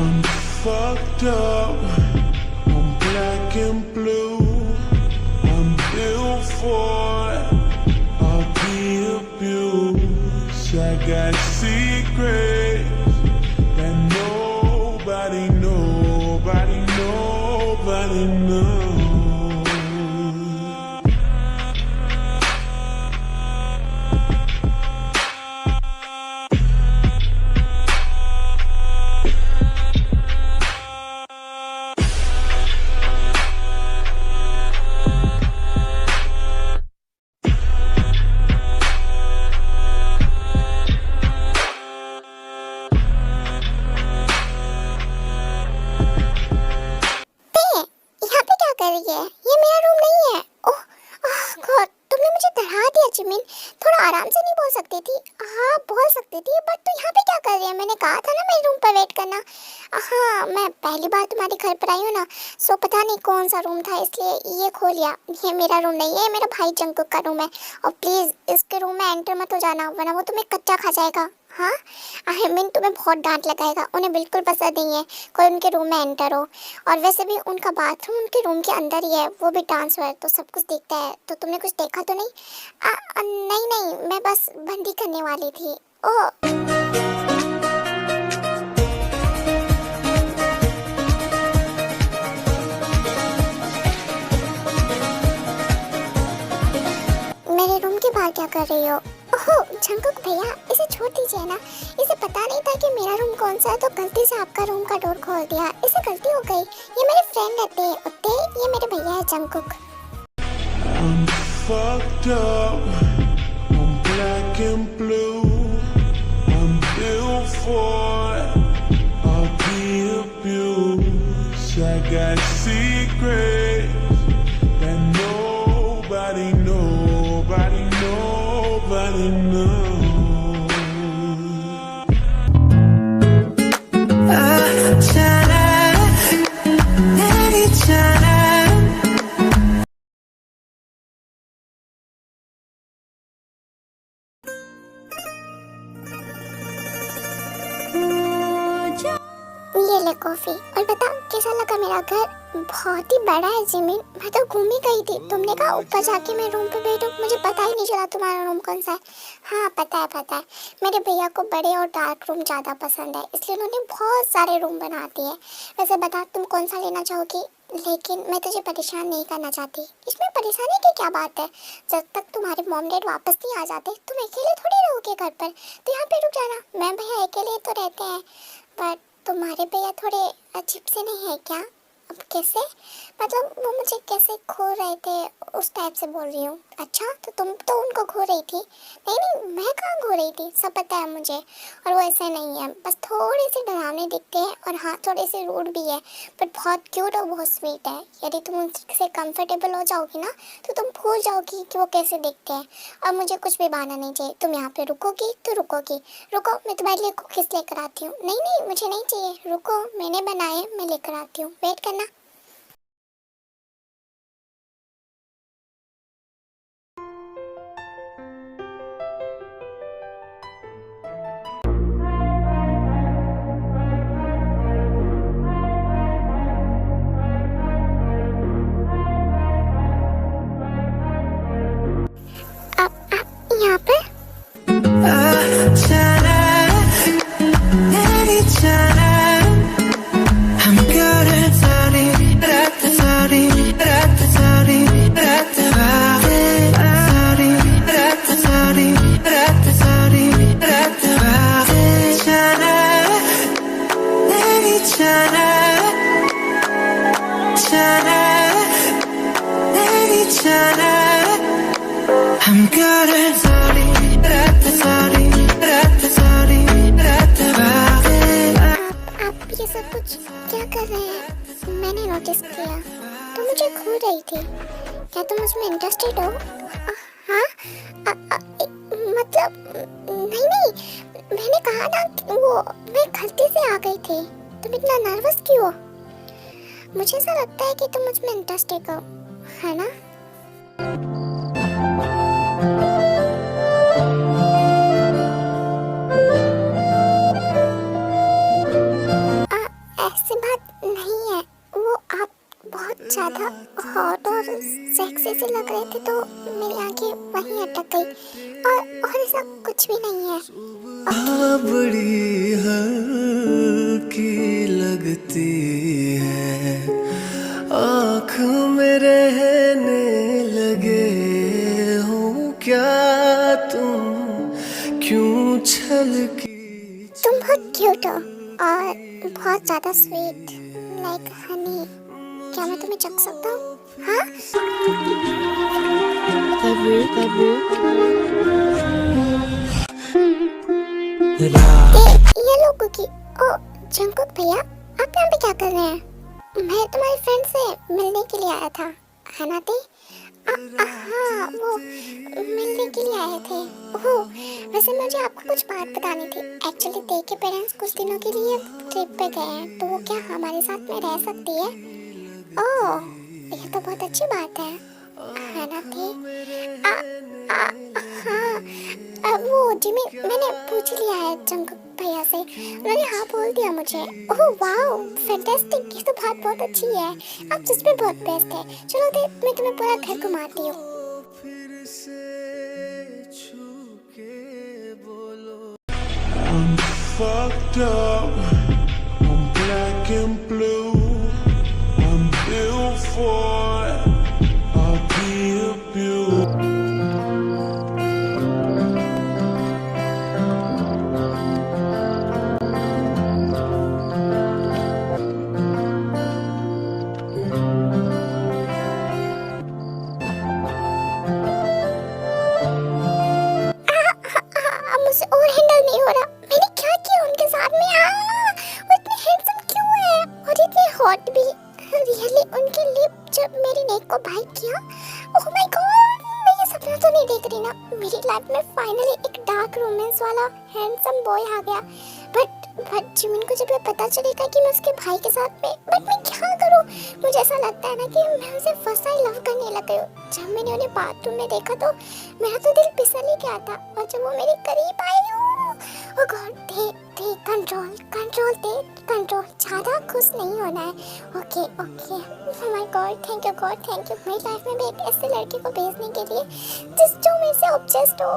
I'm fucked up, I'm black and blue, I'm built for abuse. I got secrets that nobody knows. ये मेरा room नहीं है। ओह God, तुमने मुझे डरा दिया जिमिन। थोड़ा आराम से नहीं बोल सकती थी? हाँ बोल सकती थी, बट तू यहाँ पे क्या कर रही है? मैंने कहा था ना मेरे रूम पर वेट करना। हाँ, मैं पहली बार तुम्हारे घर पर आई हूँ ना, सो पता नहीं कौन सा रूम था, इसलिए ये खो लिया। ये मेरा रूम नहीं है, मेरा भाई जंकुक का रूम है। और प्लीज़ इसके रूम में एंटर मत हो जाना, वरना वो तुम्हें कच्चा खा जाएगा। हाँ, आई मीन तुम्हें बहुत डांट लगाएगा। उन्हें बिल्कुल पसंद नहीं है कोई उनके रूम में एंटर हो। और वैसे भी उनका बाथरूम उनके रूम के अंदर ही है, वो भी डांस है तो सब कुछ देखता है। तो तुमने कुछ देखा तो नहीं? नहीं नहीं, मैं बस बंदी करने वाली थी। ओह मेरे रूम के बाहर क्या कर रही हो? ओह जंकुक भैया, इसे छोड़ दीजिए ना। इसे पता नहीं था कि मेरा रूम कौन सा है, तो गलती से आपका रूम का डोर खोल दिया। इसे गलती हो गई। ये मेरे फ्रेंड रहते हैं उत्ते, ये मेरे भैया है Jungkook. I'm fucked up, I'm black and blue, I'm built for abuse. I got secrets that nobody knows. ये ले कॉफी। और बता कैसा लगा मेरा घर? बहुत ही बड़ा है जिमिन, मैं तो घूम ही गई थी। तुमने कहा ऊपर जाके मैं रूम पे बैठूं, मुझे पता ही नहीं चला तुम्हारा रूम कौन सा है। हाँ पता है। मेरे भैया को बड़े और डार्क रूम ज़्यादा पसंद है, इसलिए उन्होंने बहुत सारे रूम बना दिए। वैसे बता तुम कौन सा लेना चाहोगी? लेकिन मैं तुझे परेशान नहीं करना चाहती। इसमें परेशानी की क्या बात है? जब तक तुम्हारे मॉम डैड वापस नहीं आ जाते तुम अकेले थोड़ी रहोगे घर पर, तो यहाँ पे रुक जाना। मैं भैया अकेले तो रहते हैं, बट तुम्हारे भैया थोड़े अजीब से नहीं है क्या? अब कैसे? मतलब वो मुझे कैसे खो रहे थे उस टाइप से बोल रही हूँ। अच्छा तो तुम तो उनको खो रही थी? नहीं मैं कहाँ खो रही थी, सब पता है मुझे। और वो ऐसे नहीं है, बस थोड़े से डरावने दिखते हैं और हाँ थोड़े से रूड भी है, बट बहुत क्यूट और बहुत स्वीट है। यदि तुम उनसे कंफर्टेबल हो जाओगी ना तो तुम भूल जाओगी कि वो कैसे दिखते हैं। और मुझे कुछ भी बहाना नहीं चाहिए। तुम यहाँ पे रुकोगी तो रुकोगी। रुको, मैं तुम्हारे लिए कुकीज़ लेकर आती हूँ। नहीं मुझे नहीं चाहिए, रुको, मैंने बनाए, मैं लेकर आती हूँ, वेट करना। आप यहाँ पे? I'm good at sorry, आप ये सब कुछ क्या कर रहे हैं? मैंने नोटिस किया तुम मुझे खो रही थी। क्या तुम उसमें इंटरेस्टेड हो? हाँ मतलब नहीं मैंने कहा ना वो मैं गलती से आ गई थी। तुम इतना नर्वस क्यों हो? मुझे ऐसा लगता है कि तुम मुझमें इंटरेस्टेड हो, है ना? आके वहीं अटक गई और ऐसा कुछ भी नहीं है। बड़ी हल्की लगती है, आँख में रहने लगे हो क्या तुम, क्यों छलकी। तुम बहुत क्यूट हो और बहुत ज्यादा स्वीट, लाइक हनी। क्या मैं तुम्हें चख सकता हूँ? हाँ? ये लो कुकी। ओ जंकुक भैया, आप यहाँ पे क्या कर रहे हैं? मैं तुम्हारी फ्रेंड से मिलने के लिए आया था, है ना? हाँ, वो मिलने के लिए आए थे। ओह, वैसे मुझे आपको कुछ बात बतानी थी। एक्चुअली दे के पेरेंट्स कुछ दिनों के लिए ट्रिप पे गए हैं, तो वो क्या हमारे साथ में रह सकती है? ओह, ये तो बहुत अच्छी बात है ना? हाँ, वो जिमी, मैंने पूछ लिया है जंकुक भैया से, उन्होंने हाँ बोल दिया मुझे। ओह वाओ, फैंटास्टिक, ये तो बात बहुत अच्छी है। आप सच में बहुत बेस्ट है। चलो दे, मैं तुम्हें पूरा घर घुमाती हूँ। I'm fucked up. I'm black and blue. I'm built for it. I'll be abused. मुझसे और हैंडल नहीं हो रहा। मैंने क्या किया उनके साथ में? वो इतने हैंडसम क्यों है और इतने हॉट भी? रियली उनके लिप जब मेरी नेक को बाइट किया, ओह माय गॉड, मैं ये सपना तो नहीं देख रही ना? मेरी लाइफ में फाइनली एक डार्क रोमांस वाला हैंडसम बॉय आ गया। बट जिमिन को जब ये पता चलेगा कि मैं उसके भाई के साथ में, बट मैं क्या करूं? मुझे ऐसा लगता है ना कि मैं उसे फर्स्ट टाइम लव करने लग गई हूं। जब मैंने उन्हें बाथरूम में देखा तो मेरा तो दिल फिसल ही गया था, और जब वो मेरे करीब आई, ओह गॉड, थे कंट्रोल, ज्यादा खुश नहीं होना है। Okay, oh my God, thank you God, thank you मेरी लाइफ में भी एक ऐसे लड़के को भेजने के लिए जो मेरे से ऑब्सेस्ड हो।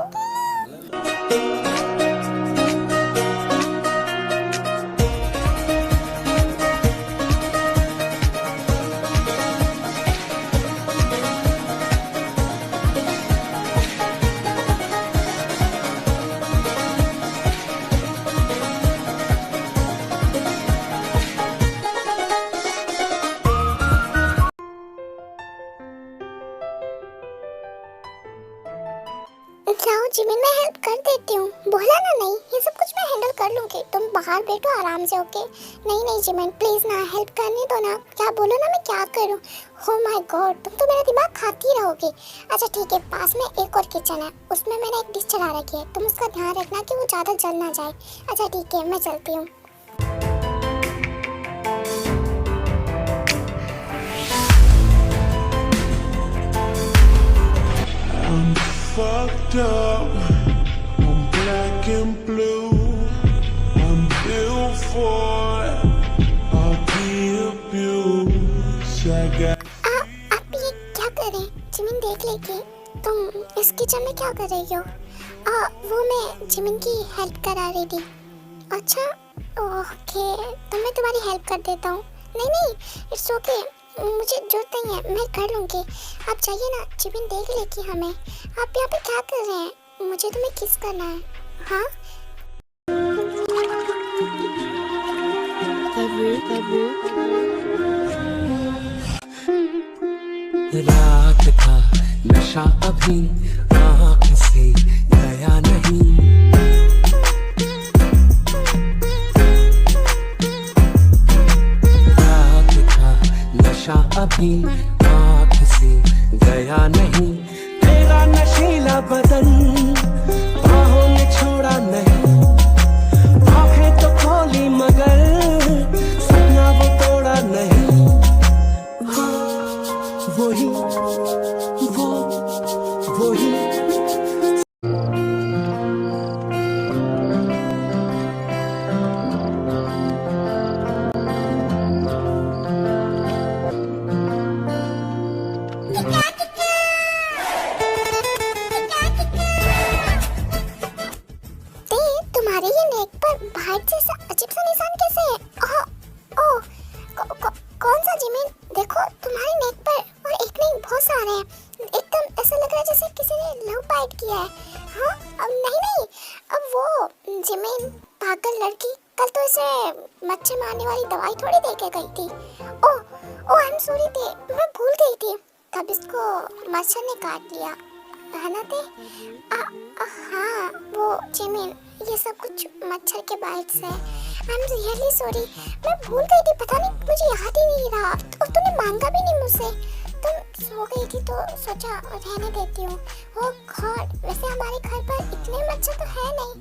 जाओ जिमिन, मैं हेल्प कर देती हूँ। बोला ना नहीं, ये सब कुछ मैं हैंडल कर लूँगी। तुम बाहर बैठो आराम से, ओके? नहीं जिमिन, प्लीज ना, हेल्प करने दो ना। क्या बोलो ना, मैं क्या करूँ? हो माय गॉड, तुम तो मेरा दिमाग खाती रहोगी। अच्छा ठीक है, पास में एक और किचन है, उसमें मैंने एक डिश चढ़ा रखी है। तुम उसका ध्यान रखना कि वो ज़्यादा जल ना जाए। अच्छा ठीक है, मैं चलती हूँ। I'm fucked up. I'm black and blue. I'm built for it. I'll be abused. I got. आप ये क्या कर रहे हैं? जिमिन देख लेगी। तुम इस किचन में क्या कर रही हो? वो मैं जिमिन की हेल्प करा रही थी। अच्छा ओके, तो मैं तुम्हारी हेल्प कर देता हूँ। नहीं, इट्स ओके, मुझे जरूरत नहीं है, मैं कर लूँगी। आप जाइए ना, जिमिन देख लेगी हमें। आप यहाँ पे क्या कर रहे हैं? मुझे तुम्हें किस करना है? हाँ, रात का नशा अभी आँख से गया नहीं, रात का नशा अभी आँख से गया नहीं। तेरा नशीला बदन बाहों ने छोड़ा नहीं, आँखें तो खोली मगर सपना वो तोड़ा नहीं। वही क्यों बाइट किया है? हाँ अब नहीं, अब वो जिमिन पागल लड़की कल तो इसे मच्छर मारने वाली दवाई थोड़ी दे के गई थी। ओ आई एम सॉरी थे, मैं भूल गई थी। तब इसको मच्छर ने काट लिया है ना थे? हाँ वो जिमिन ये सब कुछ मच्छर के बाइट से। आई एम रियली सॉरी, मैं भूल गई थी, पता नहीं मुझे याद ही नहीं रहा। और तूने मांगा भी नहीं मुझसे, तुम सो गई थी तो सोचा रहने देती हूँ। ओह गॉड, वैसे हमारे घर पर इतने मच्छर तो है नहीं,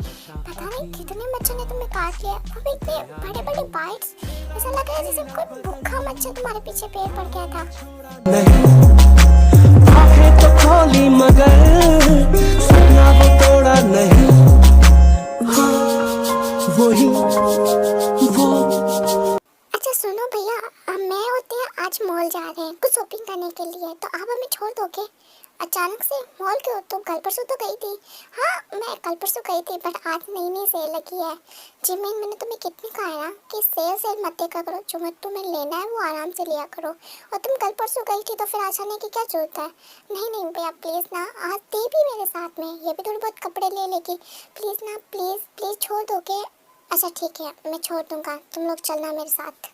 पता नहीं कितने मच्छर ने तुम्हें काट लिया, वो भी इतने बड़े बड़े बाइट्स। ऐसा लग रहा है जैसे कोई भूखा मच्छर तुम्हारे पीछे पैर पड़ गया था। आंखें तो खोली मगर सपना वो तोड़ा नहीं। वही वो। अच्छा सुनो भैया, मैं होते हैं आज मॉल जा रहे हैं कुछ शॉपिंग करने के लिए, तो आप हमें छोड़ दोगे? अचानक से मॉल क्यों? तुम कल परसों तो गई थी। हाँ मैं कल परसों गई थी, बट आज नई सेल लगी है। जिमिन मैंने तुम्हें कितनी कहा है ना कि सेल मत देखा करो, जो मत तुम्हें लेना है वो आराम से लिया करो। और तुम कल परसों गई थी तो फिर आज आने की क्या जरूरत है? नहीं भैया प्लीज़ ना, आज दे भी मेरे साथ में, ये भी थोड़े बहुत कपड़े ले लेगी प्लीज़ ना, प्लीज़ छोड़ दोगे? अच्छा ठीक है मैं छोड़ दूँगा, तुम लोग चलना मेरे साथ।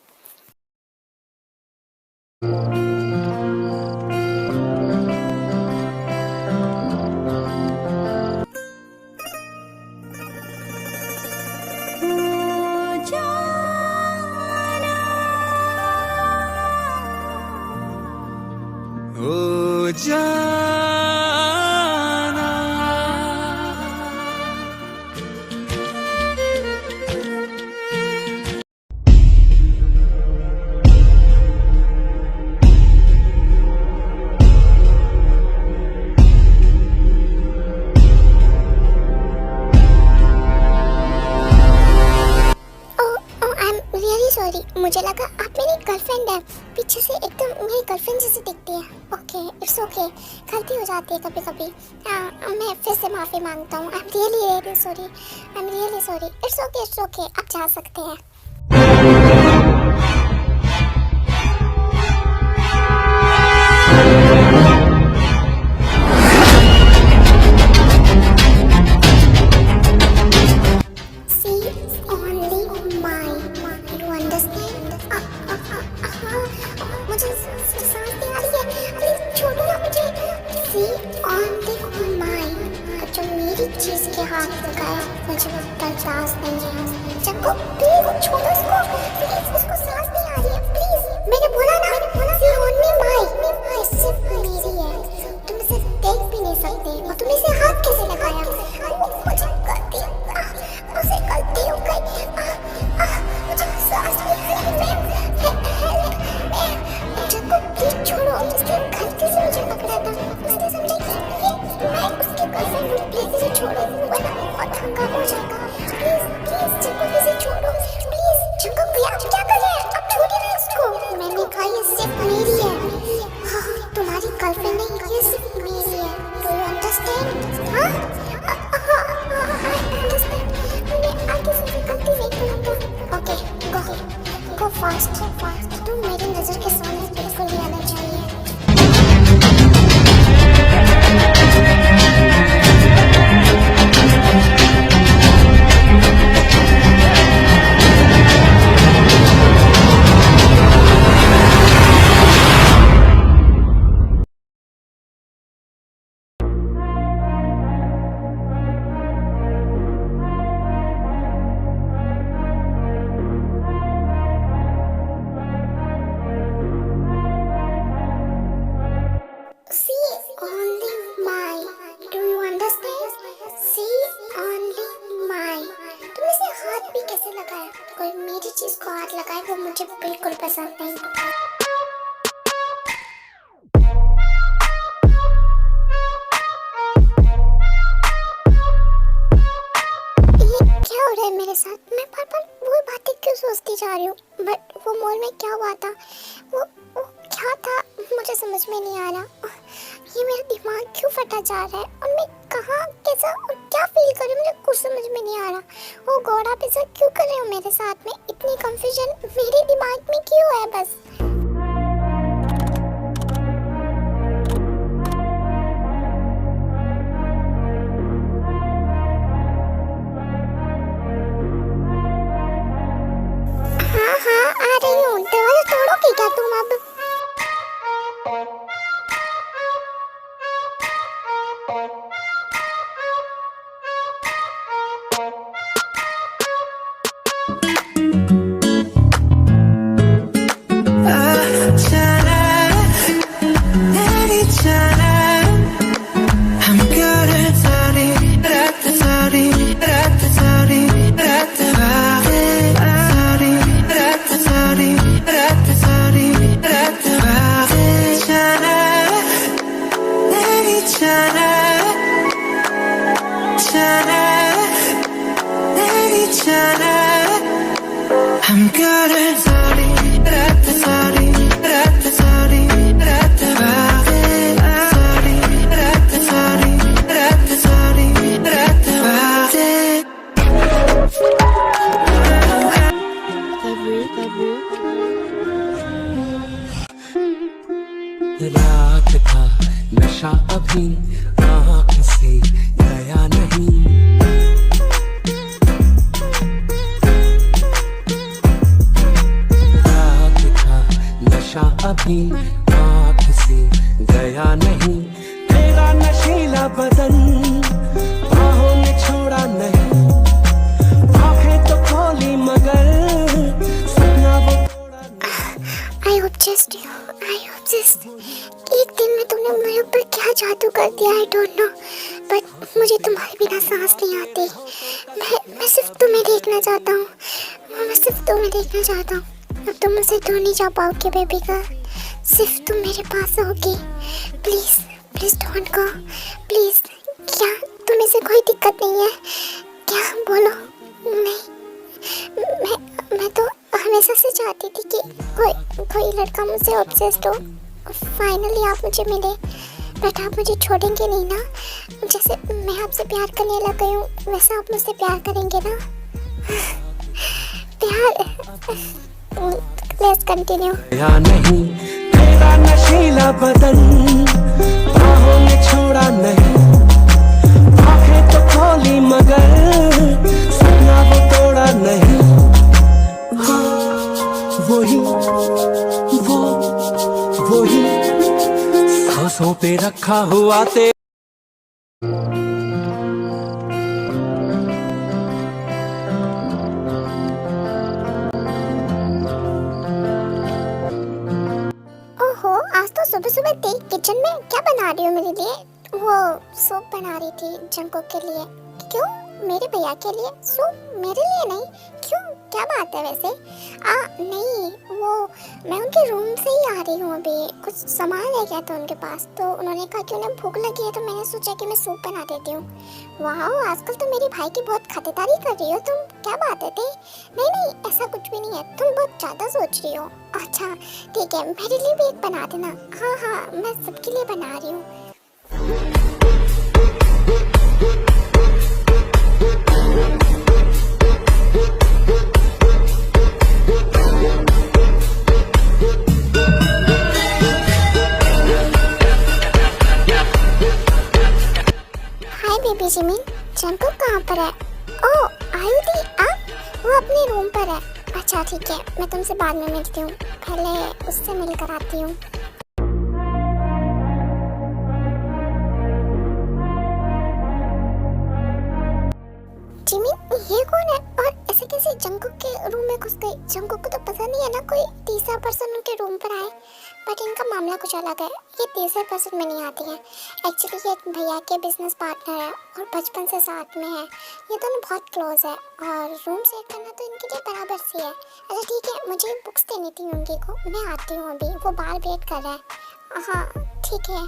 ओ जाना सॉरी, मुझे लगा आप मेरी गर्लफ्रेंड है, पीछे से एकदम मेरी गर्लफ्रेंड जैसी दिखती है। ओके इट्स ओके, गलती हो जाती है कभी कभी। मैं फिर से माफ़ी मांगता हूँ। I am really sorry. It's okay, आप जा सकते हैं। चीज के हाथ लगाया, मुझे बर्दाश्त नहीं है। चक्को प्लीज छोड़ो इसको, प्लीज इसको सांस नहीं आ रही है, प्लीज। मैंने बोला ना सी ओनली माय, सिर्फ मेरी है, तुम इसे देख भी नहीं सकते और तुम इसे हाथ कैसे लगाया? मुझे गलती हो गई, मुझे सांस नहीं आ रही। चक्को प्लीज छोड़ो, इसने गलती से मुझे पकड़ा था, उसने समझा कि मैं उसकी गर्लफ्रेंड हूँ। प्लीज इसे छोड़ो वरना बहुत हंगामा हो जाएगा। प्लीज चक्को इसे छोड़ो, प्लीज। चक्को भैया आप क्या कर रहे हैं? आप छोड़िए ना इसको। मैंने कहा ये सिर्फ मेरी है। हाँ तुम्हारी गर्लफ्रेंड नहीं, ये सिर्फ मेरी है। Do you understand? हाँ आई अंडरस्टैंड। मैं आगे से गलती नहीं करूँगा। Okay go fast. तुम मेरी नज़र के सामने बिल्कुल नहीं आना चाहिए। कोई मेरी चीज को हाथ लगाए वो मुझे बिल्कुल पसंद नहीं। ये क्या हो रहा है मेरे साथ? मैं बार-बार वो बातें क्यों सोचती जा रही हूँ? बट वो मॉल में क्या हुआ था? वो क्या था मुझे समझ में नहीं आ रहा। ये मेरा दिमाग क्यों फटा जा रहा है और मैं कहाँ कैसा और क्या फील कर रही हूँ मुझे कुछ समझ में नहीं आ रहा। ओ गॉड आप ऐसा क्यों कर रहे हो मेरे साथ में? इतनी कंफ्यूजन मेरे दिमाग में क्यों है? बस चले हम करे सारी रात सारी रात सारी रात बातें सारी रात सारी रात सारी रात बातें रात का नशा अभी आँख से गया नहीं रात का नशा अभी आँख से गया नहीं तेरा नशीला बदन बाहों ने छोड़ा नहीं आँखें तो खोली मगर सपना वो थोड़ा आई होप जस्ट एक दिन में तुमने मेरे ऊपर क्या जादू कर दिया आई डोंट नो बट मुझे तुम्हारे बिना सांस नहीं आती मैं सिर्फ तुम्हें देखना चाहता हूँ अब तुम मुझसे दूर नहीं जा पाओगे बेबी गर्ल सिर्फ तुम मेरे पास होगी प्लीज डोंट गो प्लीज क्या तुम्हें से कोई दिक्कत नहीं है क्या बोलो नहीं मैं तो हमेशा से चाहती थी कि कोई लड़का मुझसे ऑब्सेस्ड हो फाइनली आप मुझे मिले बट आप मुझे छोड़ेंगे नहीं ना जैसे मैं आपसे प्यार करने लग गई हूँ वैसा आप मुझसे प्यार करेंगे ना प्यार लेट्स कंटिन्यू या नहीं तेरा नशीला बदन बाहों ने छोड़ा नहीं आँखें तो खोली मगर सपना वो तोड़ा नहीं वही सांसों पे रखा हुआ ते ओहो आज तो सुबह सुबह थी किचन में क्या बना रही हो मेरे लिए वो सूप बना रही थी जंको के लिए क्यों मेरे भैया के लिए सूप मेरे लिए नहीं क्यों क्या बात है वैसे नहीं वो मैं उनके रूम से ही आ रही हूँ अभी कुछ सामान ले गया था उनके पास तो उन्होंने कहा कि उन्हें भूख लगी है तो मैंने सोचा कि मैं सूप बना देती हूँ वाह आजकल तो मेरे भाई की बहुत खातिरदारी कर रही हो तुम क्या बात है नहीं ऐसा कुछ भी नहीं है तुम बहुत ज़्यादा सोच रही हो अच्छा ठीक है मेरे लिए भी एक बना देना हाँ मैं सबके लिए बना रही हूँ बेबी जिमिन जंकुक कहाँ पर है ओह आयुधि आप वो अपने रूम पर है अच्छा ठीक है मैं तुमसे बाद में मिलती हूँ पहले उससे मिलकर आती हूँ जिमिन ये कौन है और ऐसे कैसे जंकुक के रूम में घुस गई जंकुक को तो पसंद नहीं है ना कोई तीसरा पर्सन उनके रूम पर आए बट इनका मामला कुछ अलग है ये तीसरे पर्सन में नहीं आती है एक्चुअली ये भैया के बिजनेस पार्टनर है और बचपन से साथ में है ये दोनों बहुत क्लोज है और रूम सेट करना तो इनके लिए बराबर सी है अच्छा ठीक है मुझे बुक्स देनी थी उनकी को मैं आती हूँ अभी वो बाहर वेट कर रहा है हाँ ठीक है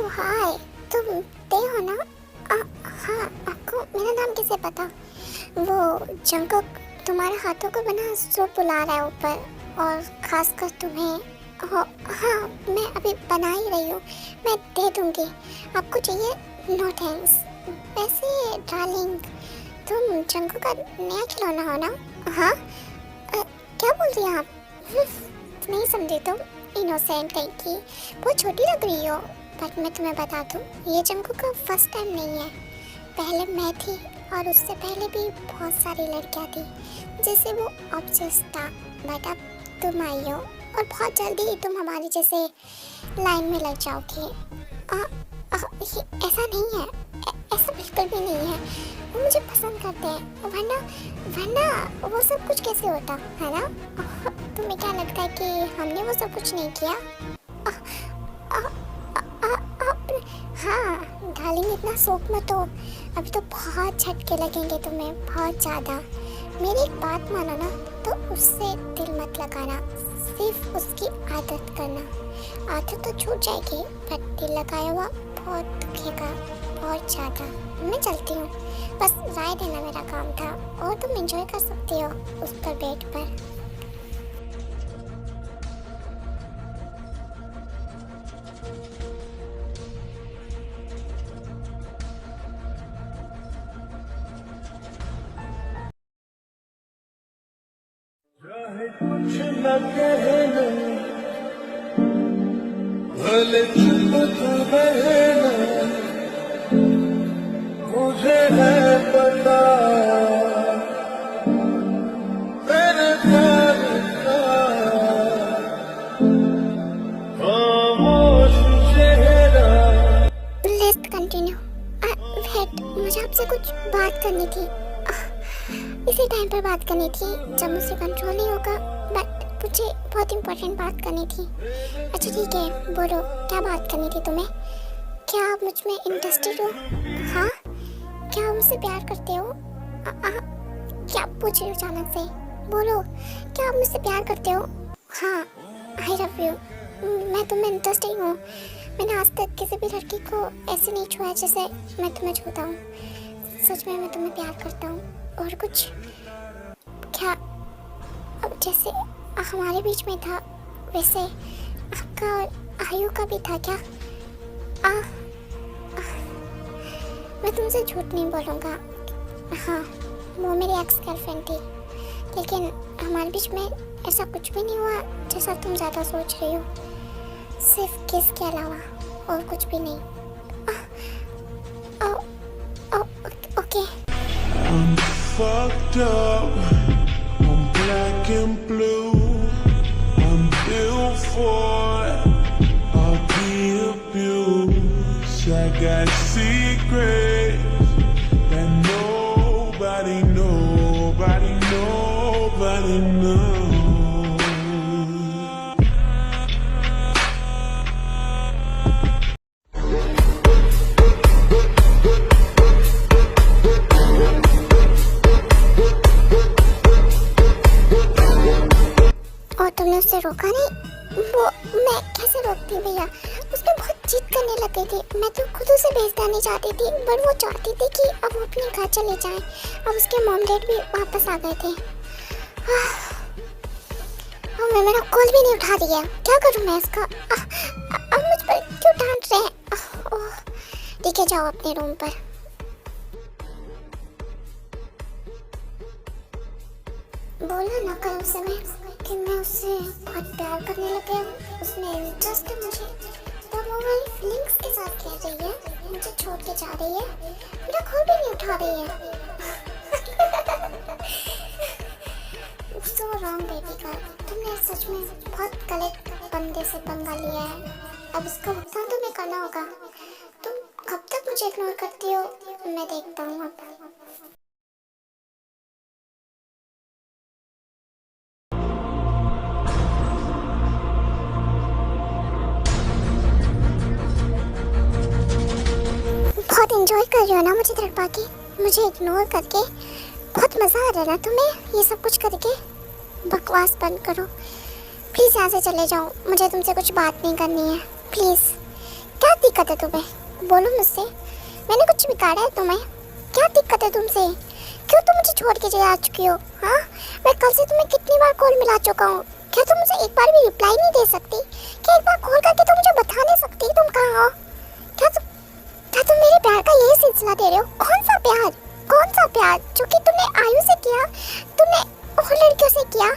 हाय तुम ते हो ना हाँ आपको मेरा नाम कैसे पता वो जंकुक तुम्हारे हाथों को बना सूप बुला रहा है ऊपर और खासकर तुम्हें हाँ मैं अभी बना ही रही हूँ मैं दे दूँगी आपको चाहिए नो थैंक्स वैसे डार्लिंग तुम जंकुक का नया खिलौना हो ना हाँ क्या बोल रही हैं आप नहीं समझी तुम इनोसेंट कहीं की बहुत छोटी लग रही हो बट मैं तुम्हें बता दूँ ये जंकुक का फर्स्ट टाइम नहीं है पहले मैं थी और उससे पहले भी बहुत सारी लड़कियाँ थी जिससे वो ऑब्सेस्ड था बट अब तुम आई हो और बहुत जल्दी ही तुम हमारी जैसे लाइन में लग जाओगी ऐसा नहीं है ऐसा बिल्कुल भी नहीं है वो मुझे पसंद करते हैं वरना वो सब कुछ कैसे होता है ना तुम्हें क्या लगता है कि हमने वो सब कुछ नहीं किया हाँ डार्लिंग इतना सोच मत हो, अभी तो बहुत झटके लगेंगे तुम्हें, बहुत ज़्यादा। मेरी एक बात मानो ना, तो उससे दिल मत लगाना, सिर्फ उसकी आदत करना। आदत तो छूट जाएगी पर दिल लगाया हुआ बहुत दुखेगा, बहुत ज़्यादा। मैं चलती हूँ, बस राय देना मेरा काम था, और तुम एंजॉय कर सकती हो उस पर बेड पर। कुछ न कहना, भले चुप तू रहना, मुझे है पता तेरे प्यार का खामोश चेहरा। Let's continue. वेट, मुझे आपसे कुछ बात करनी थी। इसी टाइम पर बात करनी थी जब मुझसे कंट्रोल नहीं होगा, बट मुझे बहुत इंपॉर्टेंट बात करनी थी। अच्छा ठीक है, बोलो क्या बात करनी थी तुम्हें? क्या आप मुझ में इंटरेस्टेड हो? हाँ, क्या आप मुझसे प्यार करते हो? क्या पूछ रहे हो अचानक से? बोलो, क्या आप मुझसे प्यार करते हो? हाँ, आई लव यू। मैं तुम्हें इंटरेस्टेड हूँ। मैंने आज तक किसी भी लड़की को ऐसे नहीं छुआ जैसे मैं तुम्हें छूता हूँ। सच में मैं तुम्हें प्यार करता हूँ। और कुछ? क्या अब जैसे हमारे बीच में था वैसे आपका और आयु का भी था क्या? मैं तुमसे झूठ नहीं बोलूँगा। हाँ, वो मेरी एक्स गर्लफ्रेंड थी, लेकिन हमारे बीच में ऐसा कुछ भी नहीं हुआ जैसा तुम ज़्यादा सोच रही हो। सिर्फ किस के अलावा और कुछ भी नहीं। Okay. I'm fucked up, I'm black and blue, I'm built for all the abuse. I got secrets that nobody knows. तुमने उससे रोका नहीं? वो मैं कैसे रोकती भैया, उसने बहुत जिद करने लग गई थी। मैं तो खुद उसे भेजना नहीं चाहती थी, पर वो चाहती थी कि अब वो अपने घर चले जाएं। अब उसके मॉम डैड भी वापस आ गए थे। और मैं मेरा कॉल भी नहीं उठा रही है, क्या करूँ मैं इसका? अब मुझ पर क्यों डांट रहे हैं? ठीक है, जाओ अपने रूम पर। बोला ना कल से कि मैं उससे बहुत प्यार करने लग गया हूँ, उसमें इंटरेस्ट है मुझे। तब वो वाली फीलिंग्स के साथ कह रही है, मुझे छोड़ के जा रही है, मेरा कॉल भी नहीं उठा रही है। सो रॉन्ग बेबी गर्ल, तुमने सच में बहुत गलत बंदे से पंगा लिया है। अब इसका भुगतान तुम्हें करना होगा। तुम कब तक मुझे इग्नोर करती हो, मैं देखता हूँ अब। बहुत एंजॉय कर रही हो ना मुझे तड़पा के, मुझे इग्नोर करके? बहुत मज़ा आ रहा है ना तुम्हें ये सब कुछ करके? बकवास बंद करो प्लीज़, यहाँ से चले जाओ। मुझे तुमसे कुछ बात नहीं करनी है, प्लीज़। क्या दिक्कत है तुम्हें? बोलो मुझसे, मैंने कुछ बिगाड़ा है तुम्हें? क्या दिक्कत है तुमसे? क्यों तुम मुझे छोड़ के जा चुकी हो? हाँ, मैं कल से तुम्हें कितनी बार कॉल मिला चुका हूँ, क्या तुम मुझे एक बार भी रिप्लाई नहीं दे सकती? क्या एक बार कॉल करके तुम मुझे बता नहीं सकती तुम कहाँ हो? क्या तुम मेरे प्यार का यही सिलसिला दे रहे हो? कौन सा प्यार? कौन सा प्यार जो कि तुमने आयु से किया, तुमने और लड़कियों से किया?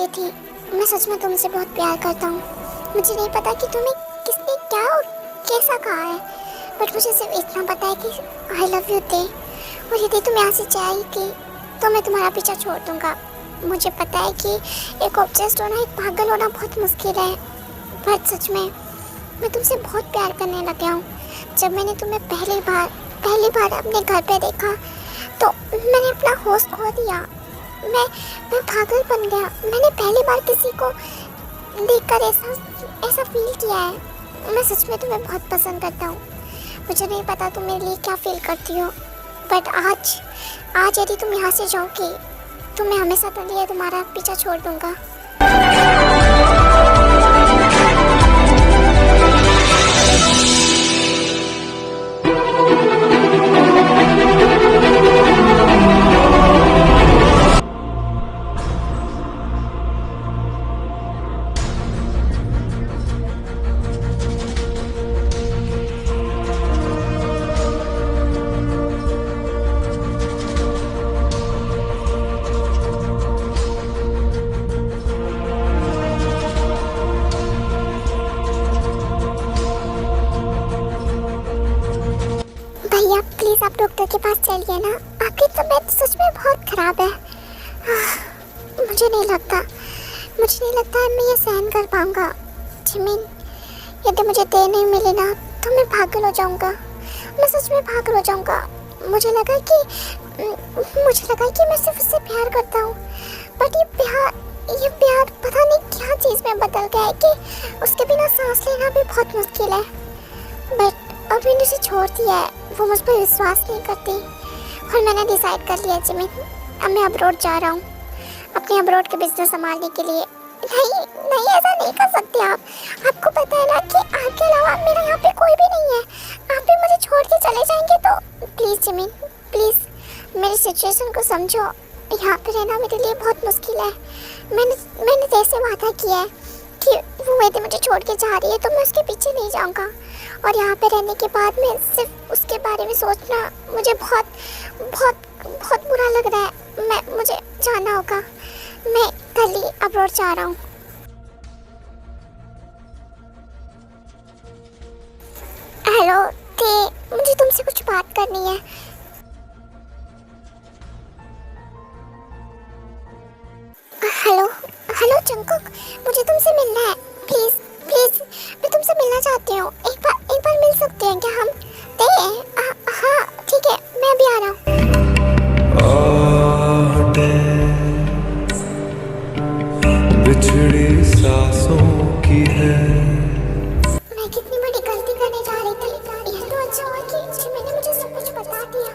चाहिए थी। मैं सच में तुमसे बहुत प्यार करता हूँ। मुझे नहीं पता कि तुम्हें किसने क्या और कैसा कहा है, बट मुझे सिर्फ इतना पता है कि आई लव यू दे। और यदि तुम यहाँ से जाएगी तो मैं तुम्हारा पीछा छोड़ दूँगा। मुझे पता है कि एक ऑब्सेस्ड होना, एक पागल होना बहुत मुश्किल है, पर सच में मैं तुमसे बहुत प्यार करने लगा हूँ। जब मैंने तुम्हें पहली बार अपने घर पे देखा तो मैंने अपना होश खो दिया। मैं पागल बन गया। मैंने पहली बार किसी को देखकर ऐसा फील किया है। मैं सच में तुम्हें बहुत पसंद करता हूँ। मुझे नहीं पता तुम मेरे लिए क्या फील करती हो, बट आज यदि तुम यहाँ से जाओगी तो मैं हमेशा के लिए तुम्हारा पीछा छोड़ दूँगा। भैया प्लीज़ आप डॉक्टर के पास चलिए ना, आपकी तबीयत सच में बहुत ख़राब है। मुझे नहीं लगता मैं ये सहन कर पाऊँगा। जिमिन, यदि मुझे देर नहीं मिली ना तो मैं पागल हो जाऊँगा। मैं सच में पागल हो जाऊँगा। मुझे लगा कि मैं सिर्फ उससे प्यार करता हूँ, बट ये प्यार पता नहीं क्या चीज़ में बदल गया है कि उसके बिना सांस लेना भी बहुत मुश्किल है। बट अब मैंने उसे छोड़ दिया है, वो मुझ पर विश्वास नहीं करती। और मैंने डिसाइड कर लिया जिमिन, अब मैं अब्रॉड जा रहा हूँ अपने अब्रॉड के बिजनेस संभालने के लिए। नहीं ऐसा नहीं कर सकते आप। आपको पता है ना कि आपके अलावा मेरा यहाँ पे कोई भी नहीं है। आप भी मुझे छोड़ के चले जाएंगे तो प्लीज़ जिमिन, प्लीज़ मेरी सिचुएशन को समझो। यहाँ पे रहना मेरे लिए बहुत मुश्किल है। मैंने जैसे वादा किया है कि वो यदि मुझे छोड़ के जा रही है तो मैं उसके पीछे नहीं जाऊँगा। और यहाँ पे रहने के बाद में सिर्फ उसके बारे में सोचना मुझे बहुत बहुत बहुत बुरा लग रहा है। मुझे जाना होगा। मैं कल ही अब्रॉड जा रहा हूँ। हेलो ते, मुझे तुमसे कुछ बात करनी है। हेलो जंकुक, मुझे तुमसे मिलना है। प्लीज़ मैं तुमसे मिलना चाहती हूँ। एक बार मिल सकते हैं क्या हम? हाँ ठीक है, मैं अभी आ रहा हूँ। बिछड़ी सांसों की है। मैं कितनी बड़ी गलती करने जा रही थी। ये तो अच्छा हुआ कि मैंने मुझे सब कुछ बता दिया।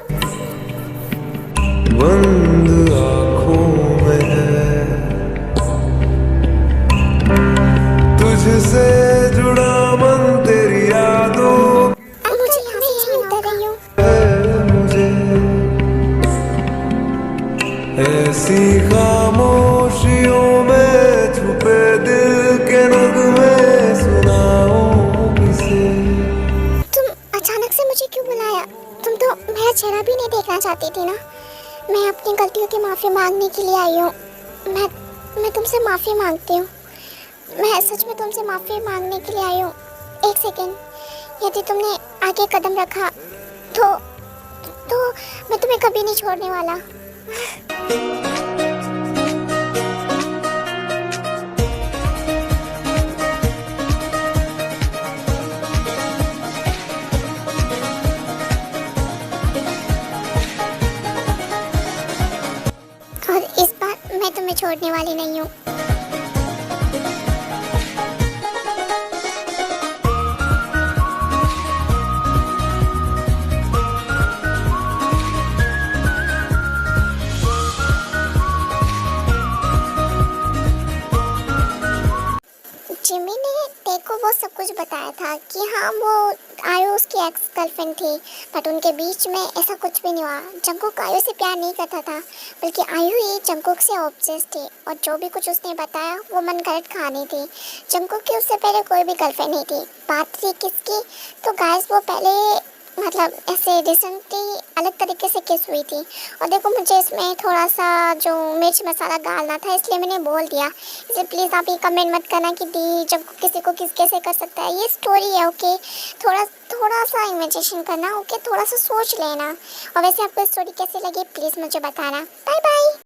बंद आँखों में है तुझसे जुड़ा मन, तेरी यादों मुझे यहाँ से छीनता रही हूँ। मुझे ऐसी खामोशियों में छुपे दिल के नगमे सुनाऊं किसे। तुम अचानक से मुझे क्यों बुलाया? तुम तो मेरा चेहरा भी नहीं देखना चाहती थी ना। मैं अपनी गलतियों की माफ़ी मांगने के लिए आई हूँ। मैं तुमसे माफ़ी मांगती हूँ। मैं सच में तुमसे माफ़ी मांगने के लिए आई हूँ। एक सेकेंड, यदि तुमने आगे कदम रखा तो मैं तुम्हें कभी नहीं छोड़ने वाला। और इस बार मैं तुम्हें छोड़ने वाली नहीं हूँ। जिमी ने तेको वो सब कुछ बताया था कि हाँ वो आयु उसकी एक्स गर्लफ्रेंड थी, बट उनके बीच में ऐसा कुछ भी नहीं हुआ। जंकुक आयु से प्यार नहीं करता था, बल्कि आयु ही जंकुक से ऑब्सेस थी। और जो भी कुछ उसने बताया वो मन गलत कहानी थी। जंकुक की उससे पहले कोई भी गर्लफ्रेंड नहीं थी। बात थी किसकी? तो गाइस वो पहले मतलब ऐसे रिसेंटली अलग तरीके से किस हुई थी। और देखो मुझे इसमें थोड़ा सा जो मिर्च मसाला डालना था इसलिए मैंने बोल दिया। इसलिए प्लीज़ आप ये कमेंट मत करना कि दी जब किसी को किस कैसे कर सकता है। ये स्टोरी है, ओके। थोड़ा थोड़ा सा इमेजिनेशन करना, ओके। थोड़ा सा सोच लेना। और वैसे आपको स्टोरी कैसी लगी प्लीज़ मुझे बताना। Bye bye.